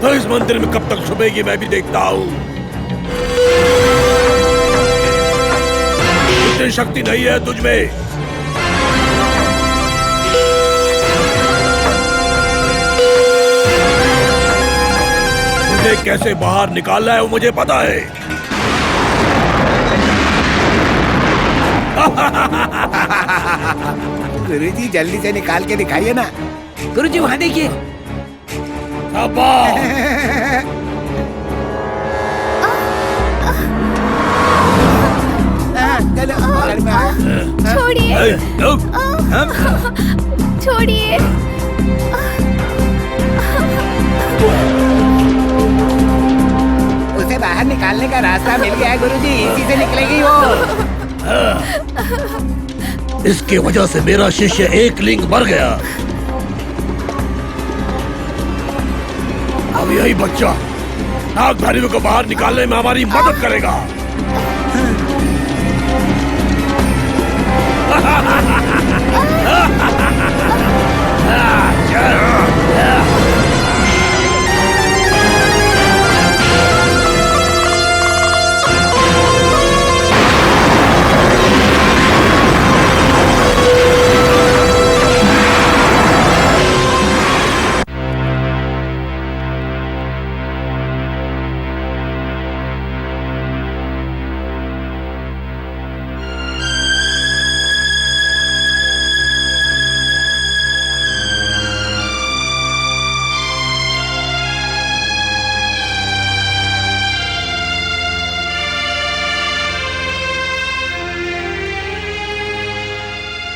तो इस मंदिर में कब तक छुपेगी मैं भी देखता हूँ। इतनी शक्ति नहीं है तुझ में। तुझे कैसे बाहर निकालना है वो मुझे पता है। गुरुजी जल्दी से निकाल के दिखाइए ना। गुरुजी वहाँ देखिए। छोड़िए, छोड़िए। उसे बाहर निकालने का रास्ता मिल गया है गुरुजी, इसी से निकलेगी वो। इसकी वजह से मेरा शिष्य एक लिंग मर गया। अब यही बच्चा नागधारियों को बाहर निकालने में हमारी मदद करेगा।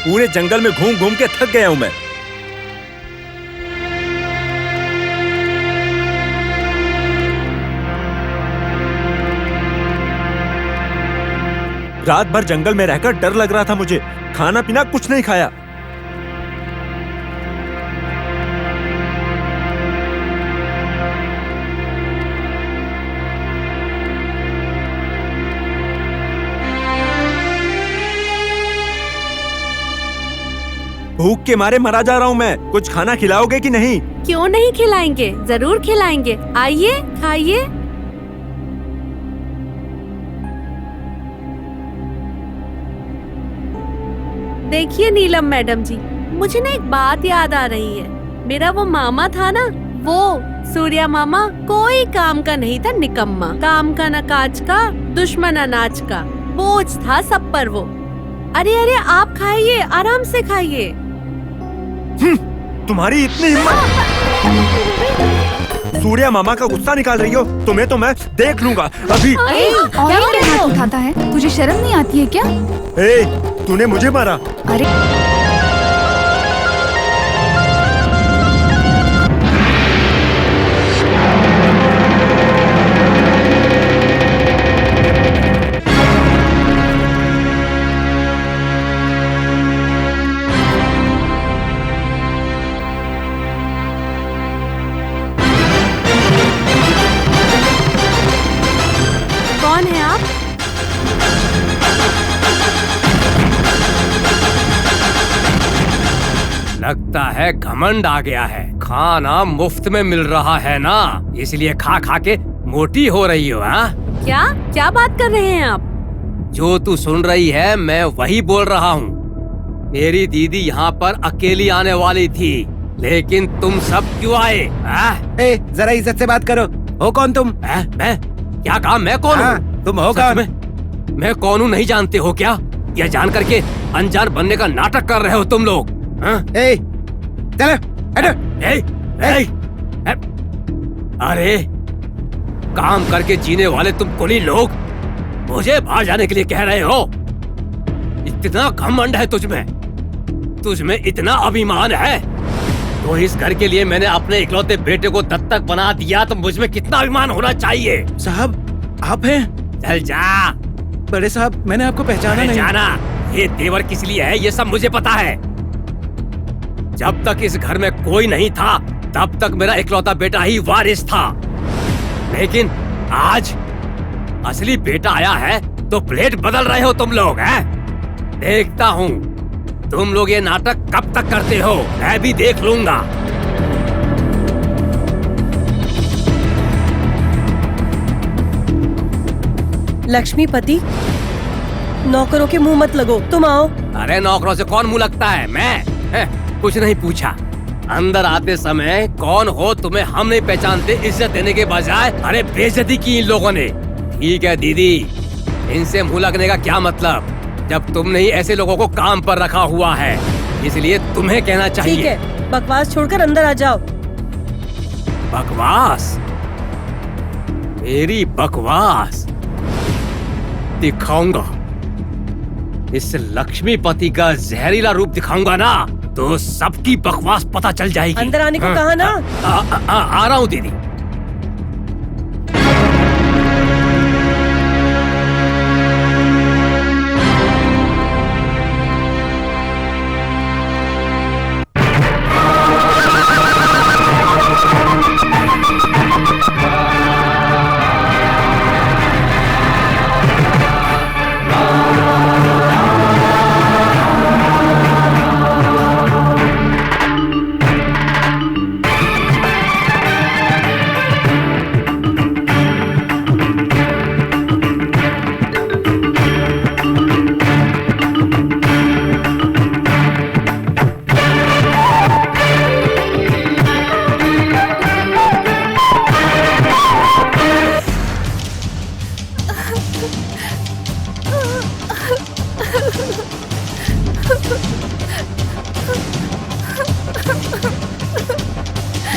पूरे जंगल में घूम घूम के थक गया हूं मैं। रात भर जंगल में रहकर डर लग रहा था मुझे। खाना पीना कुछ नहीं खाया। भूख के मारे मरा जा रहा हूँ मैं। कुछ खाना खिलाओगे कि नहीं? क्यों नहीं खिलाएंगे, जरूर खिलाएंगे। आइए खाइए। देखिए नीलम मैडम जी, मुझे ना एक बात याद आ रही है। मेरा वो मामा था ना, वो सूर्या मामा, कोई काम का नहीं था, निकम्मा। काम का न काज का, दुश्मन अनाज का, बोझ था सब पर वो। अरे अरे आप खाइए, आराम से खाइए। तुम्हारी इतनी हिम्मत! सूर्या मामा का गुस्सा निकाल रही हो? तुम्हें तो मैं देख लूंगा अभी। और क्या हाथ उठाता है? तुझे शर्म नहीं आती है क्या? तूने मुझे मारा। अरे कौन है आप? लगता है घमंड आ गया है। खाना मुफ्त में मिल रहा है ना, इसलिए खा खा के मोटी हो रही हो। हाँ, क्या क्या बात कर रहे हैं आप? जो तू सुन रही है मैं वही बोल रहा हूँ। मेरी दीदी यहाँ पर अकेली आने वाली थी, लेकिन तुम सब क्यों आए? जरा इज्जत से बात करो। हो कौन तुम? मैं क्या काम? मैं कौन हूँ? तुम हो कौन? मैं कौन हूँ नहीं जानते हो क्या? यह जान करके अनजान बनने का नाटक कर रहे हो तुम लोग। चलो हटो। अरे काम करके जीने वाले तुम कुली लोग मुझे बाहर जाने के लिए कह रहे हो? इतना घमंड है तुझमें इतना अभिमान है? तो इस घर के लिए मैंने अपने इकलौते बेटे को दत्तक बना दिया, तो मुझमें कितना अभिमान होना चाहिए। साहब आप हैं? चल जा। बड़े साहब मैंने आपको पहचाना नहीं। जाना, ये तेवर किस लिए है ये सब मुझे पता है। जब तक इस घर में कोई नहीं था तब तक मेरा इकलौता बेटा ही वारिस था, लेकिन आज असली बेटा आया है तो प्लेट बदल रहे हो तुम लोग। हैं? देखता हूँ तुम लोग ये नाटक कब तक करते हो, मैं भी देख लूंगा। लक्ष्मीपति, नौकरों के मुंह मत लगो, तुम आओ। अरे नौकरों से कौन मुंह लगता है? मैं कुछ नहीं पूछा। अंदर आते समय कौन हो तुम्हें हम नहीं पहचानते, इज्जत देने के बजाय अरे बेइज्जती की इन लोगों ने। ठीक है दीदी, इनसे मुंह लगने का क्या मतलब जब तुमने ही ऐसे लोगों को काम पर रखा हुआ है, इसलिए तुम्हें कहना चाहिए। ठीक है, बकवास छोड़कर अंदर आ जाओ। बकवास? मेरी बकवास दिखाऊंगा। इस लक्ष्मीपति का जहरीला रूप दिखाऊंगा ना, तो सबकी बकवास पता चल जाएगी। अंदर आने को कहा ना। आ रहा हूँ दीदी।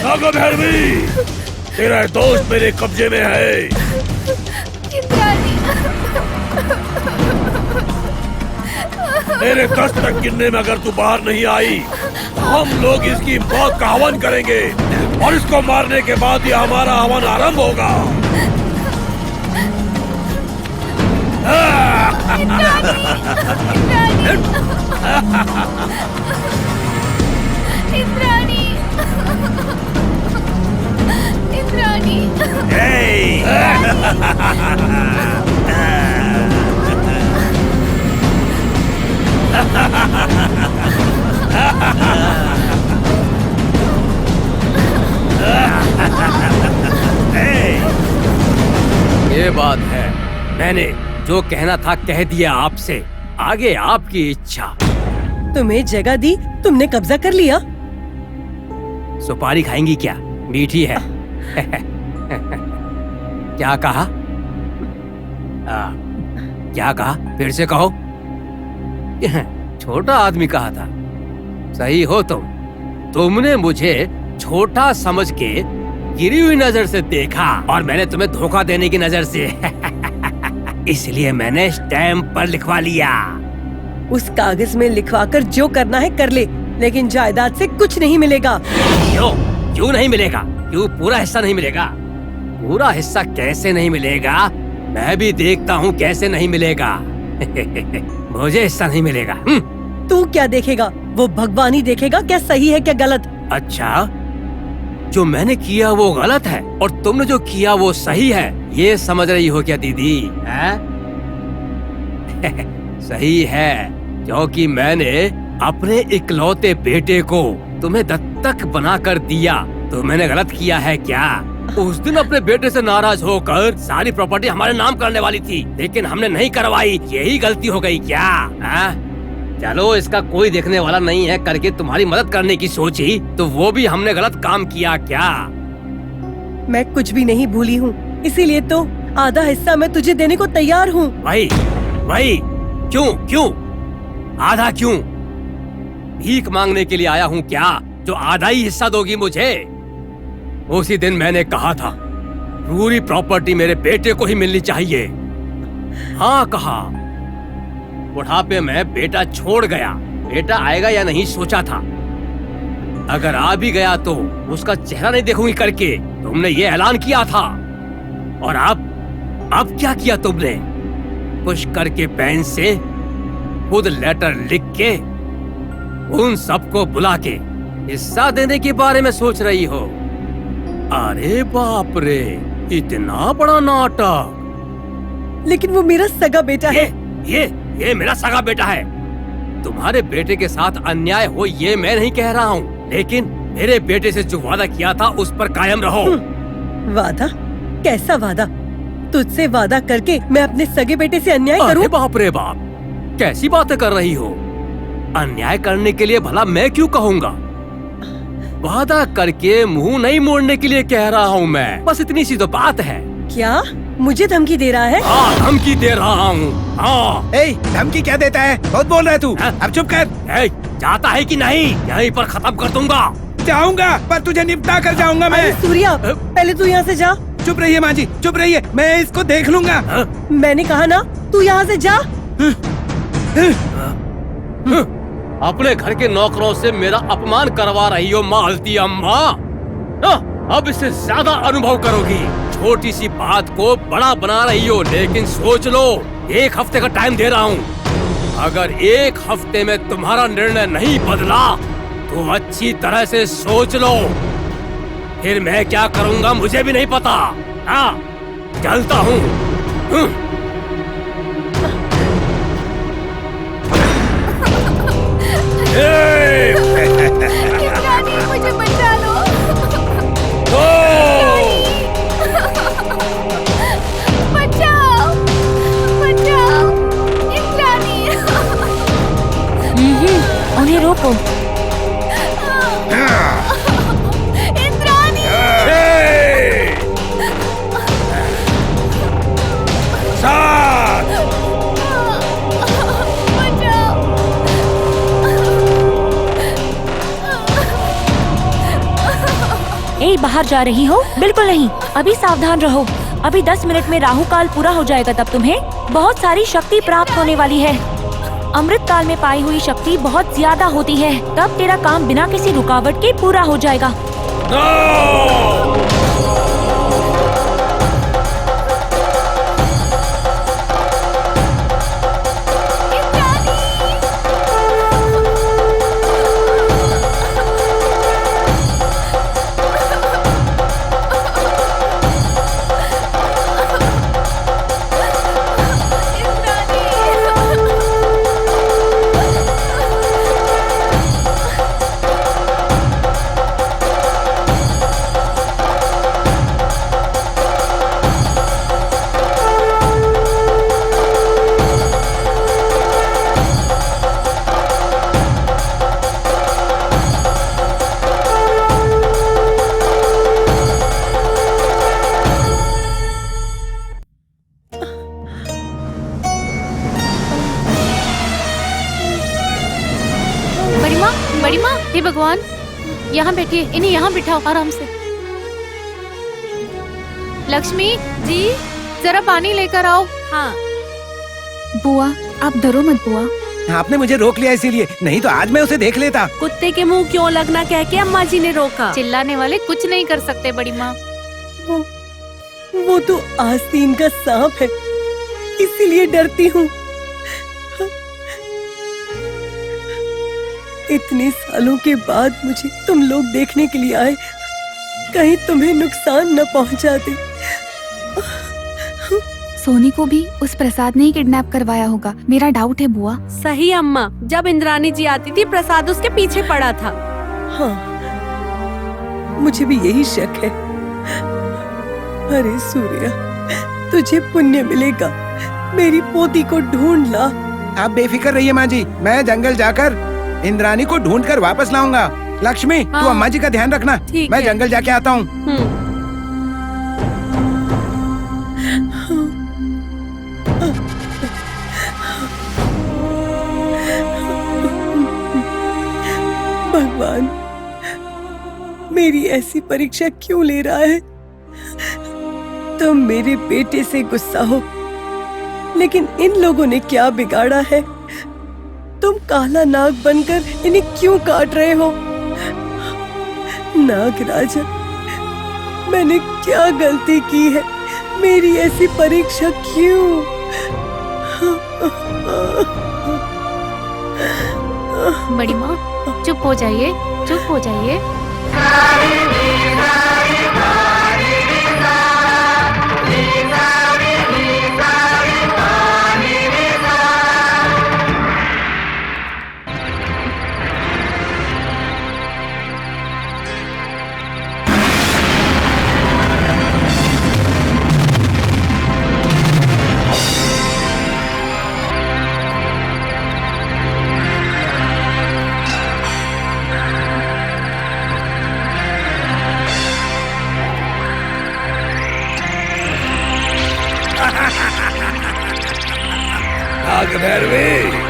नागा भैरवी, तेरा दोस्त मेरे कब्जे में है। मेरे 10 तक गिनने में अगर तू बाहर नहीं आई, हम लोग इसकी मौत का हवन करेंगे और इसको मारने के बाद ही हमारा हवन आरंभ होगा। ये बात है, मैंने जो कहना था कह दिया आपसे, आगे आपकी इच्छा। तुम्हें जगह दी, तुमने कब्जा कर लिया। सुपारी खाएंगी क्या? मीठी है। क्या कहा? क्या कहा? फिर से कहो। छोटा आदमी कहा था। सही हो तुमने मुझे छोटा समझ के गिरी हुई नजर से देखा और मैंने तुम्हें धोखा देने की नजर से। इसलिए मैंने स्टैम्प पर लिखवा लिया। उस कागज में लिखवाकर जो करना है कर ले, लेकिन जायदाद से कुछ नहीं मिलेगा। क्यों नहीं मिलेगा? क्यों पूरा हिस्सा नहीं मिलेगा? पूरा हिस्सा कैसे नहीं मिलेगा? मैं भी देखता हूँ कैसे नहीं मिलेगा। मुझे हिस्सा नहीं मिलेगा। तू क्या देखेगा? वो भगवान ही देखेगा क्या सही है क्या गलत। अच्छा, जो मैंने किया वो गलत है और तुमने जो किया वो सही है, ये समझ रही हो क्या दीदी? सही है, क्योंकि मैंने अपने इकलौते बेटे को तुम्हें दत्तक बनाकर दिया। तो मैंने गलत किया है क्या? उस दिन अपने बेटे से नाराज होकर सारी प्रॉपर्टी हमारे नाम करने वाली थी, लेकिन हमने नहीं करवाई। यही गलती हो गई क्या? चलो, इसका कोई देखने वाला नहीं है करके तुम्हारी मदद करने की सोची, तो वो भी हमने गलत काम किया क्या? मैं कुछ भी नहीं भूली हूँ, इसीलिए तो आधा हिस्सा मैं तुझे देने को तैयार हूँ। भाई, क्यों? आधा क्यों? भीख मांगने के लिए आया हूँ क्या, जो आधा ही हिस्सा दोगी मुझे? उसी दिन मैंने कहा था पूरी प्रॉपर्टी मेरे बेटे को ही मिलनी चाहिए। हाँ कहा। बुढ़ापे में बेटा छोड़ गया, बेटा आएगा या नहीं सोचा था। अगर आ भी गया तो उसका चेहरा नहीं देखूंगी करके तुमने ये ऐलान किया था। और अब क्या किया तुमने? पुष्कर के पेन से खुद लेटर लिख के उन सबको बुला के हिस्सा देने के बारे में सोच रही हो। अरे बाप रे, इतना बड़ा नाटक। लेकिन वो मेरा सगा बेटा है। ये मेरा सगा बेटा है। तुम्हारे बेटे के साथ अन्याय हो ये मैं नहीं कह रहा हूँ, लेकिन मेरे बेटे से जो वादा किया था उस पर कायम रहो। वादा? कैसा वादा? तुझसे वादा करके मैं अपने सगे बेटे से अन्याय अरे करूं? बाप रे बाप, कैसी बातें कर रही हो? अन्याय करने के लिए भला मैं क्यों कहूँगा? वादा करके मुंह नहीं मोड़ने के लिए कह रहा हूँ मैं, बस इतनी सी तो बात है। क्या मुझे धमकी दे रहा है? हाँ, धमकी दे रहा हूँ। हाँ। ए, धमकी क्या देता है? बहुत बोल रहा है तू। हाँ? अब चुप कर। ए, जाता है कि नहीं? यहीं पर खत्म कर दूंगा। जाऊंगा पर तुझे निपटा कर जाऊंगा मैं। अरे सूर्या, पहले तू यहाँ से जा। चुप रहिए माँ जी, चुप रहिए, मैं इसको देख लूंगा। मैंने कहा ना, तू यहाँ से जा। अपने घर के नौकरों से मेरा अपमान करवा रही हो मालती अम्मा। अब इससे ज्यादा अनुभव करोगी। छोटी सी बात को बड़ा बना रही हो, लेकिन सोच लो, 1 हफ्ते का टाइम दे रहा हूँ। अगर 1 हफ्ते में तुम्हारा निर्णय नहीं बदला तो अच्छी तरह से सोच लो, फिर मैं क्या करूँगा मुझे भी नहीं पता। हाँ, चलता हूँ। मुझे बचा लो। बचाओ, बचाओ, इंद्राणी। उन्हें रोको। इंद्राणी। ए, बाहर जा रही हो? बिल्कुल नहीं, अभी सावधान रहो। अभी 10 मिनट में राहु काल पूरा हो जाएगा, तब तुम्हें बहुत सारी शक्ति प्राप्त होने वाली है। अमृत काल में पाई हुई शक्ति बहुत ज्यादा होती है, तब तेरा काम बिना किसी रुकावट के पूरा हो जाएगा। बड़ी माँ, हे भगवान, यहाँ बैठिए, इन्हें यहाँ बिठाओ आराम से। लक्ष्मी जी, जरा पानी लेकर आओ। हाँ। बुआ, आप डरो मत बुआ। आपने मुझे रोक लिया इसीलिए, नहीं तो आज मैं उसे देख लेता। कुत्ते के मुंह क्यों लगना कह के अम्मा जी ने रोका। चिल्लाने वाले कुछ नहीं कर सकते बड़ी माँ। वो तो आस्तीन का सांप है, इसीलिए डरती हूँ। इतने सालों के बाद मुझे तुम लोग देखने के लिए आए, कहीं तुम्हें नुकसान न पहुँचा दे। सोनी को भी उस प्रसाद ने ही किडनैप करवाया होगा, मेरा डाउट है बुआ। सही अम्मा, जब इंद्राणी जी आती थी प्रसाद उसके पीछे पड़ा था। हाँ, मुझे भी यही शक है। अरे सूर्या, तुझे पुण्य मिलेगा, मेरी पोती को ढूंढ ला। आप बेफिक्र रहिए माँ जी, मैं जंगल जाकर इंद्राणी को ढूंढ कर वापस लाऊंगा। लक्ष्मी, हाँ। तू अम्मा जी का ध्यान रखना, मैं जंगल जाके आता हूँ। भगवान, मेरी ऐसी परीक्षा क्यों ले रहा है? तुम मेरे बेटे से गुस्सा हो, लेकिन इन लोगों ने क्या बिगाड़ा है? तुम काला नाग बनकर इन्हें क्यों काट रहे हो? नागराजा, मैंने क्या गलती की है? मेरी ऐसी परीक्षा क्यों? बड़ी माँ, चुप हो जाइए, चुप हो जाइए। भैरवी।